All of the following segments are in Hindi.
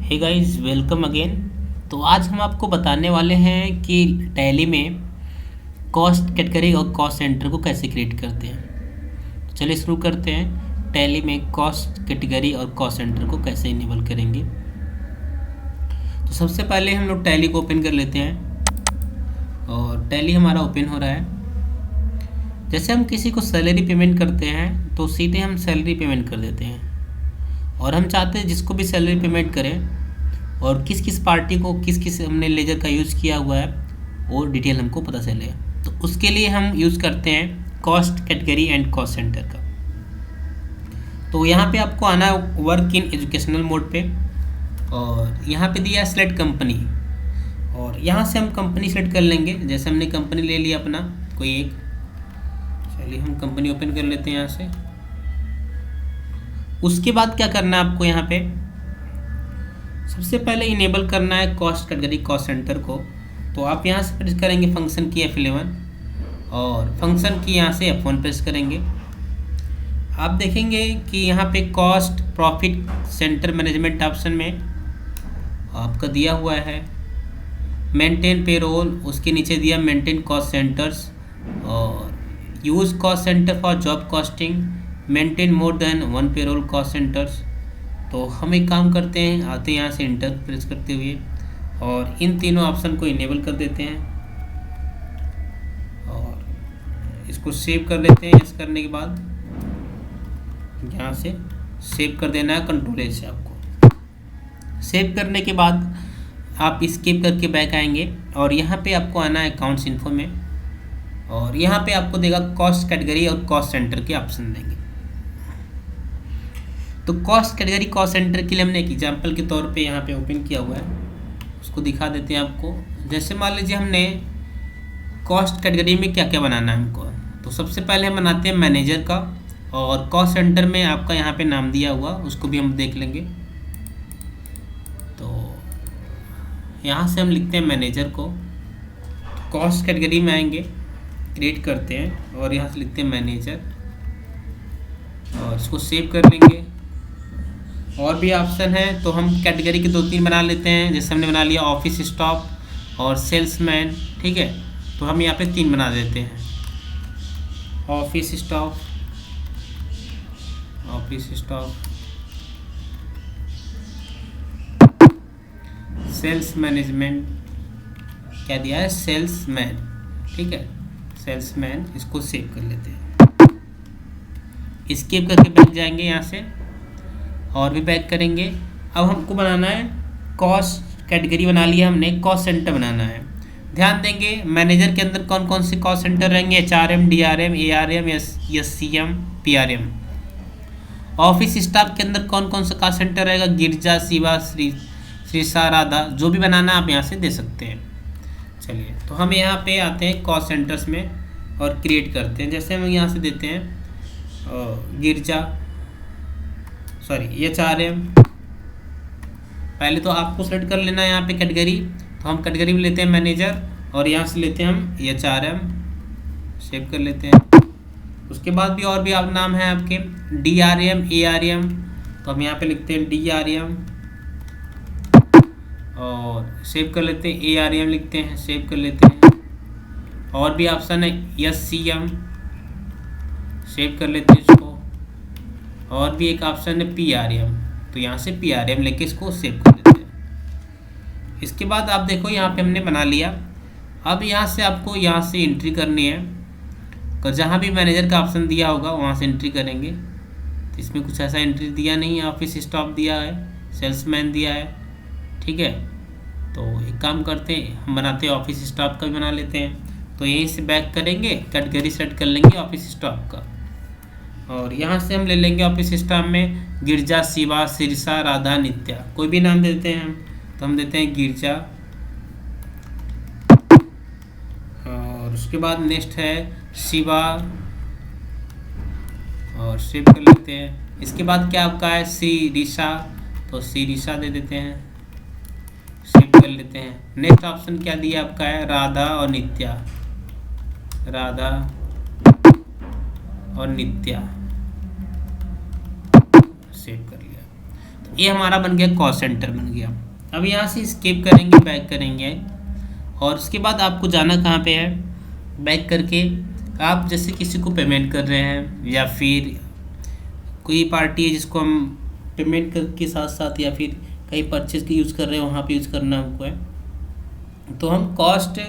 Hey guys, welcome again. तो आज हम आपको बताने वाले हैं कि टैली में कॉस्ट कैटेगरी और कॉस्ट सेंटर को कैसे क्रिएट करते हैं। तो चलिए शुरू करते हैं। टैली में कॉस्ट कैटेगरी और कॉस्ट सेंटर को कैसे इनेबल करेंगे। तो सबसे पहले हम लोग टैली को ओपन कर लेते हैं और टैली हमारा ओपन हो रहा है। जैसे हम किसी को सैलरी पेमेंट करते हैं तो सीधे हम सैलरी पेमेंट कर देते हैं, और हम चाहते हैं जिसको भी सैलरी पेमेंट करें और किस किस पार्टी को किस किस हमने लेजर का यूज़ किया हुआ है वो डिटेल हमको पता चले। तो उसके लिए हम यूज़ करते हैं cost category and cost centre का। तो यहाँ पे आपको आना है वर्क इन एजुकेशनल मोड पे, और यहाँ पे दिया है सेलेक्ट कंपनी, और यहाँ से हम कंपनी सेलेक्ट कर लेंगे। जैसे हमने कंपनी ले लिया अपना कोई एक, चलिए हम कंपनी ओपन कर लेते हैं यहाँ से। उसके बाद क्या करना है आपको, यहाँ पे सबसे पहले इनेबल करना है कॉस्ट कैटेगरी कॉस्ट सेंटर को। तो आप यहाँ से प्रेस करेंगे फंक्शन की F11 और फंक्शन की यहाँ से F1 प्रेस करेंगे। आप देखेंगे कि यहाँ पे cost profit centre management option में आपका दिया हुआ है मेंटेन पेरोल, उसके नीचे दिया मेंटेन कॉस्ट सेंटर्स और use cost centre for job costing, maintain more than one payroll cost centres. तो हम एक काम करते हैं, आते हैं यहाँ से इंटर प्रेस करते हुए और इन तीनों ऑप्शन को इनेबल कर देते हैं और इसको सेव कर लेते हैं। इस करने के बाद यहाँ से सेव कर देना है, कंट्रोल ए से आपको। सेव करने के बाद आप स्किप करके बैक आएंगे और यहाँ पे आपको आना है अकाउंट्स इन्फो में, और यहाँ पे आपको देगा कॉस्ट कैटेगरी और कॉस्ट सेंटर के ऑप्शन देंगे। तो कॉस्ट कैटेगरी कॉस्ट सेंटर के लिए हमने एक एग्जांपल के तौर पे यहाँ पे ओपन किया हुआ है, उसको दिखा देते हैं आपको। जैसे मान लीजिए हमने कॉस्ट कैटेगरी में क्या क्या बनाना है हमको, तो सबसे पहले हम बनाते हैं मैनेजर का, और कॉस्ट सेंटर में आपका यहाँ पे नाम दिया हुआ उसको भी हम देख लेंगे। तो यहाँ से हम लिखते हैं मैनेजर को, कॉस्ट कैटेगरी में आएंगे, क्रिएट करते हैं और यहाँ से लिखते हैं मैनेजर और इसको सेव कर लेंगे। और भी ऑप्शन है तो हम कैटेगरी के 2-3 बना लेते हैं। जैसे हमने बना लिया ऑफिस स्टाफ और सेल्समैन, ठीक है। तो हम यहाँ पे 3 बना देते हैं, ऑफिस स्टाफ, सेल्स मैनेजमेंट, क्या दिया है सेल्समैन, ठीक है, सेल्समैन। इसको सेव कर लेते हैं, स्किप करके बैक जाएंगे यहाँ से और भी बैक करेंगे। अब हमको बनाना है कॉस्ट कैटेगरी, बना लिया हमने, कॉस्ट सेंटर बनाना है। ध्यान देंगे मैनेजर के अंदर कौन कौन से कॉस्ट सेंटर रहेंगे, HRM, DRM, ARM, SCM, PRM। Office staff के अंदर कौन कौन सा कॉस्ट सेंटर रहेगा, गिरजा, शिवा, श्रीसा, राधा, जो भी बनाना आप यहाँ से दे सकते हैं। चलिए तो हम यहाँ पे आते हैं कॉस्ट सेंटर्स में और क्रिएट करते हैं। जैसे हम यहाँ से देते हैं गिरजा, HRM। पहले तो आपको सेलेक्ट कर लेना है यहाँ पे कैटेगरी, तो हम कैटेगरी में लेते हैं मैनेजर और यहाँ से लेते हैं हम HRM, सेव कर लेते हैं। उसके बाद भी और भी आप नाम है आपके DRM, ARM, तो हम यहाँ पे लिखते हैं DRM और सेव कर लेते हैं, ARM लिखते हैं, सेव कर लेते हैं। और भी ऑप्शन है SCM, सेव कर लेते हैं इसको। और भी एक ऑप्शन है PRM, तो यहाँ से PRM लेके इसको सेव कर देते हैं। इसके बाद आप देखो यहाँ पे हमने बना लिया। अब यहाँ से आपको यहाँ से एंट्री करनी है, तो जहाँ भी मैनेजर का ऑप्शन दिया होगा वहाँ से एंट्री करेंगे। तो इसमें कुछ ऐसा एंट्री दिया नहीं है, ऑफिस स्टाफ दिया है, सेल्समैन दिया है, ठीक है। तो एक काम करते हैं, हम बनाते हैं ऑफिस स्टाफ का भी बना लेते हैं। तो यहीं से बैक करेंगे, कैटेगरी सेट कर लेंगे ऑफिस स्टाफ का, और यहाँ से हम ले लेंगे ऑफिस स्टाफ में गिरजा, शिवा, सिरसा, राधा, नित्या, कोई भी नाम देते हैं हम। तो हम देते हैं गिरजा, और उसके बाद नेक्स्ट है शिवा और सेव कर लेते हैं। इसके बाद क्या आपका है सिरिसा, तो सिरिसा दे देते हैं, सेव कर लेते हैं। नेक्स्ट ऑप्शन क्या दिया आपका है राधा और नित्या, राधा और नित्या, सेव कर लिया। ये हमारा बन गया कॉस्ट सेंटर बन गया। अब यहाँ से स्किप करेंगे, बैक करेंगे और उसके बाद आपको जाना कहाँ पे है, बैक करके आप जैसे किसी को पेमेंट कर रहे हैं या फिर कोई पार्टी है जिसको हम पेमेंट के साथ साथ या फिर कहीं परचेज की यूज़ कर रहे हैं वहाँ पे यूज़ करना हमको है, तो हम कॉस्ट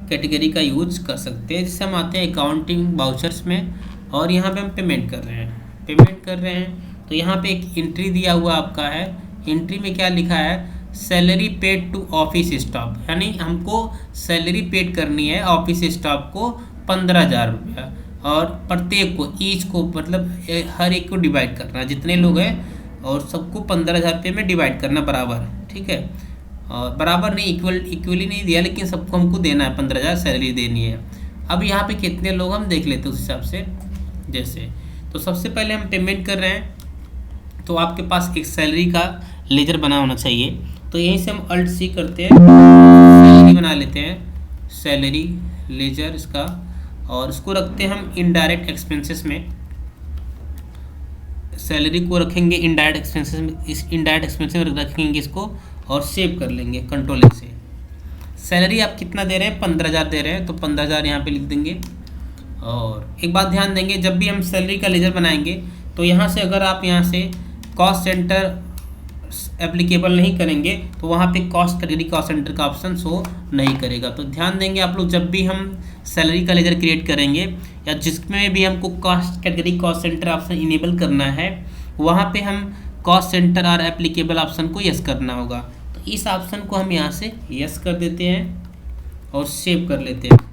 कैटेगरी का यूज कर सकते हैं। जिससे हम आते हैं अकाउंटिंग वाउचर्स में और यहाँ पे हम पेमेंट कर रहे हैं तो यहाँ पे एक एंट्री दिया हुआ आपका है। एंट्री में क्या लिखा है, salary paid to office staff, यानी हमको सैलरी पेड करनी है ऑफिस स्टाफ को 15,000 रुपया और प्रत्येक को ईच को मतलब हर एक को डिवाइड करना, जितने लोग हैं और सबको 15,000 रुपये में डिवाइड करना बराबर, ठीक है। और बराबर नहीं, इक्वली नहीं दिया, लेकिन सबको हमको देना है 15,000 सैलरी देनी है। अब यहाँ पे कितने लोग हम देख लेते हैं उस हिसाब से। जैसे तो सबसे पहले हम पेमेंट कर रहे हैं तो आपके पास एक सैलरी का लेजर बना होना चाहिए, तो यहीं से हम अल्ट सी करते हैं, सैलरी बना लेते हैं, सैलरी लेजर इसका, और इसको रखते हैं हम इनडायरेक्ट एक्सपेंसेस में। सैलरी को रखेंगे इनडायरेक्ट एक्सपेंसेस में, इस इनडायरेक्ट एक्सपेंसेस में रखेंगे इसको और सेव कर लेंगे कंट्रोल ए से। सैलरी आप कितना दे रहे हैं, 15,000 दे रहे हैं तो 15,000 यहाँ पे लिख देंगे। और एक बात ध्यान देंगे, जब भी हम सैलरी का लेजर बनाएंगे तो यहाँ से अगर आप यहाँ से कॉस्ट सेंटर एप्लीकेबल नहीं करेंगे तो वहाँ पे कॉस्ट कैटेगरी कॉस्ट सेंटर का ऑप्शन शो नहीं करेगा। तो ध्यान देंगे आप लोग, जब भी हम सैलरी का लेजर क्रिएट करेंगे या जिसमें भी हमको cost category cost centre option enable करना है वहाँ पे हम कॉस्ट सेंटर और एप्लीकेबल ऑप्शन को यस करना होगा। तो इस ऑप्शन को हम यहाँ से यस कर देते हैं और सेव कर लेते हैं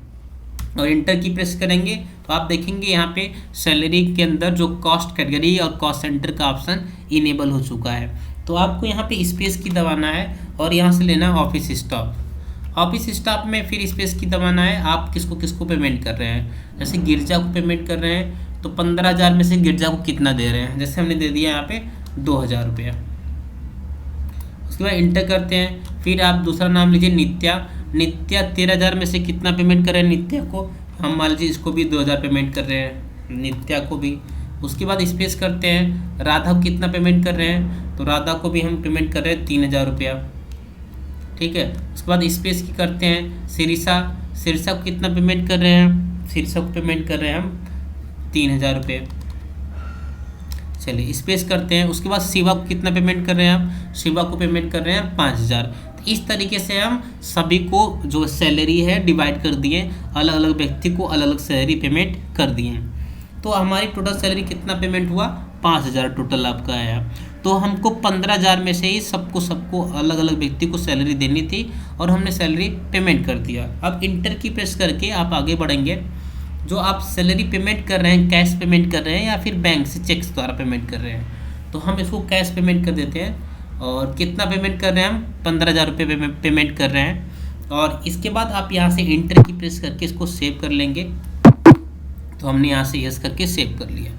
और इंटर की प्रेस करेंगे तो आप देखेंगे यहाँ पे सैलरी के अंदर जो कॉस्ट कैटेगरी और कॉस्ट सेंटर का ऑप्शन इनेबल हो चुका है। तो आपको यहाँ पे स्पेस की दबाना है और यहाँ से लेना है ऑफिस स्टाफ। ऑफिस स्टाफ में फिर स्पेस की दबाना है, आप किसको किसको पेमेंट कर रहे हैं। जैसे गिरजा को पेमेंट कर रहे हैं तो 15,000 में से गिरजा को कितना दे रहे हैं, जैसे हमने दे दिया यहाँ पे 2,000 रुपया। उसके बाद इंटर करते हैं, फिर आप दूसरा नाम लीजिए नित्या। नित्या 13,000 में से कितना पेमेंट कर रहे हैं नित्या को, हम मान लीजिए इसको भी 2,000 पेमेंट कर रहे हैं नित्या को भी। उसके बाद स्पेस करते हैं, राधा को कितना पेमेंट कर रहे हैं, तो राधा को भी हम पेमेंट कर रहे हैं 3,000 रुपया, ठीक है। उसके बाद स्पेस की करते हैं, सिरिसा को कितना पेमेंट कर रहे हैं, सिरिसा को पेमेंट कर रहे हैं हम 3,000 रुपये। चलिए स्पेस करते हैं, उसके बाद शिवा को कितना पेमेंट कर रहे हैं हम, शिवा को पेमेंट कर रहे हैं 5,000। तो इस तरीके से हम सभी को जो सैलरी है डिवाइड कर दिए, अलग अलग व्यक्ति को अलग अलग सैलरी पेमेंट कर दिए। तो हमारी टोटल सैलरी कितना पेमेंट हुआ, 5,000 टोटल आपका आया। तो हमको 15,000 में से ही सबको अलग अलग व्यक्ति को सैलरी देनी थी और हमने सैलरी पेमेंट कर दिया। अब इंटर की प्रेस करके आप आगे बढ़ेंगे। जो आप सैलरी पेमेंट कर रहे हैं, कैश पेमेंट कर रहे हैं या फिर बैंक से चेक्स द्वारा पेमेंट कर रहे हैं, तो हम इसको कैश पेमेंट कर देते हैं। और कितना पेमेंट कर रहे हैं हम, 15,000 रुपये पेमेंट कर रहे हैं। और इसके बाद आप यहाँ से इंटर की प्रेस करके इसको सेव कर लेंगे। तो हमने यहाँ से यस करके सेव कर लिया,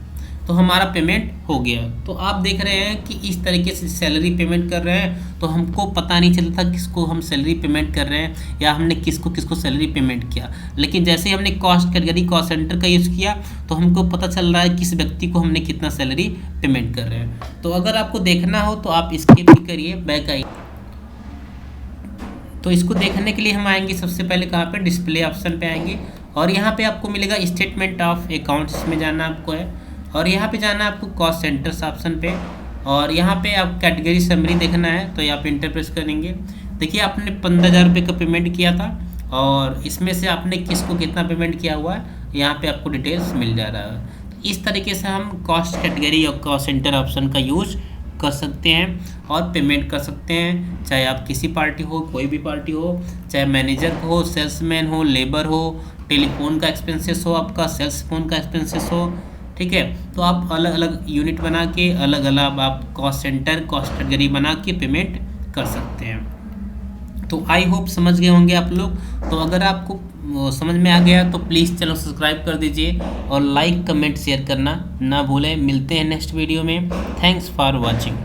तो हमारा पेमेंट हो गया। तो आप देख रहे हैं कि इस तरीके से सैलरी पेमेंट कर रहे हैं तो हमको पता नहीं चलता किसको हम सैलरी पेमेंट कर रहे हैं या हमने किसको किसको सैलरी पेमेंट किया। लेकिन जैसे ही हमने कॉस्ट कैटेगरी कॉस्ट सेंटर का यूज़ किया तो हमको पता चल रहा है किस व्यक्ति को हमने कितना सैलरी पेमेंट कर रहे हैं। तो अगर आपको देखना हो तो आप स्किप भी करिए, बैक आइए। तो इसको देखने के लिए हम आएंगे, सबसे पहले कहाँ पे, डिस्प्ले ऑप्शन पे आएंगे और यहाँ पे आपको मिलेगा स्टेटमेंट ऑफ अकाउंट्स, इसमें जाना आपको है और यहाँ पे जाना आपको कॉस्ट सेंटर्स ऑप्शन पे और यहाँ पे आप कैटेगरी समरी देखना है तो यहाँ पे इंटर प्रेस करेंगे। देखिए आपने 15,000 रुपये का पेमेंट किया था और इसमें से आपने किसको कितना पेमेंट किया हुआ है यहाँ पे आपको डिटेल्स मिल जा रहा है। तो इस तरीके से हम कॉस्ट कैटेगरी और कॉस्ट सेंटर ऑप्शन का यूज़ कर सकते हैं और पेमेंट कर सकते हैं, चाहे आप किसी पार्टी हो, कोई भी पार्टी हो, चाहे मैनेजर हो, सेल्समैन हो, लेबर हो, टेलीफोन का एक्सपेंसेस हो, आपका सेल्स फोन का एक्सपेंसेस हो, ठीक है। तो आप अलग अलग यूनिट बना के अलग अलग आप कॉस्ट सेंटर कॉस्ट कैटेगरी बना के पेमेंट कर सकते हैं। तो आई होप समझ गए होंगे आप लोग। तो अगर आपको समझ में आ गया तो प्लीज़ चैनल सब्सक्राइब कर दीजिए और लाइक कमेंट शेयर करना ना भूलें। मिलते हैं नेक्स्ट वीडियो में। Thanks for watching.